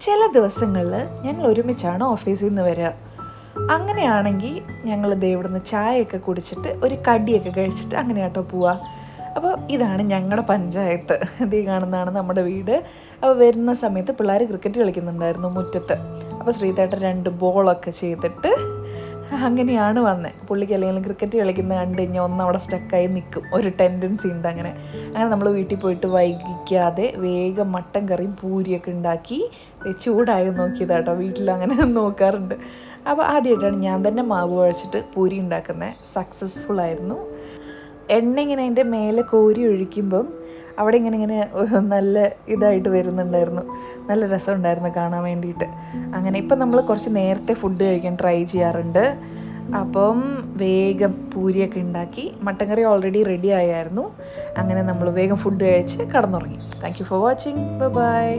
ചില ദിവസങ്ങളിൽ ഞങ്ങൾ ഒരുമിച്ചാണ് ഓഫീസിൽ നിന്ന് വരിക. അങ്ങനെയാണെങ്കിൽ ഞങ്ങൾ ഇവിടുന്ന് ചായയൊക്കെ കുടിച്ചിട്ട് ഒരു കടിയൊക്കെ കഴിച്ചിട്ട് അങ്ങനെ കേട്ടോ പോവുക. അപ്പോൾ ഇതാണ് ഞങ്ങളുടെ പഞ്ചായത്ത്. ഇതീ കാണുന്നതാണ് നമ്മുടെ വീട്. അപ്പോൾ വരുന്ന സമയത്ത് പിള്ളേർ ക്രിക്കറ്റ് കളിക്കുന്നുണ്ടായിരുന്നു മുറ്റത്ത്. അപ്പോൾ ശ്രീതേട്ടൻ 2 ബോളൊക്കെ ചെയ്തിട്ട് അങ്ങനെയാണ് വന്നത്. പുള്ളിക്ക് അല്ലെങ്കിൽ ക്രിക്കറ്റ് കളിക്കുന്നത് കണ്ടു കഴിഞ്ഞാൽ അവിടെ സ്റ്റക്കായി നിൽക്കും, ഒരു ടെൻഡൻസി ഉണ്ട്. അങ്ങനെ നമ്മൾ വീട്ടിൽ പോയിട്ട് വൈകിക്കാതെ വേഗം മട്ടൻ കറിയും പൂരിയൊക്കെ ഉണ്ടാക്കി ചൂടായി നോക്കിയതാട്ടോ. വീട്ടിൽ അങ്ങനെ നോക്കാറുണ്ട്. അപ്പോൾ ആദ്യമായിട്ടാണ് ഞാൻ തന്നെ മാവ് കുഴച്ചിട്ട് പൂരി ഉണ്ടാക്കുന്നത്. സക്സസ്ഫുള്ളായിരുന്നു. എണ്ണ ഇങ്ങനെ അതിൻ്റെ മേലെ കോരി ഒഴിക്കുമ്പം അവിടെ ഇങ്ങനെ നല്ല ഇതായിട്ട് വരുന്നുണ്ടായിരുന്നു. നല്ല രസമുണ്ടായിരുന്നു കാണാൻ വേണ്ടിയിട്ട്. അങ്ങനെ ഇപ്പം നമ്മൾ കുറച്ച് നേരത്തെ ഫുഡ് കഴിക്കാൻ ട്രൈ ചെയ്യാറുണ്ട്. അപ്പം വേഗം പൂരിയൊക്കെ ഉണ്ടാക്കി, മട്ടൻ കറി ഓൾറെഡി റെഡി ആയായിരുന്നു. അങ്ങനെ നമ്മൾ വേഗം ഫുഡ് കഴിച്ച് കിടന്നുറങ്ങി. Thank you for watching. By.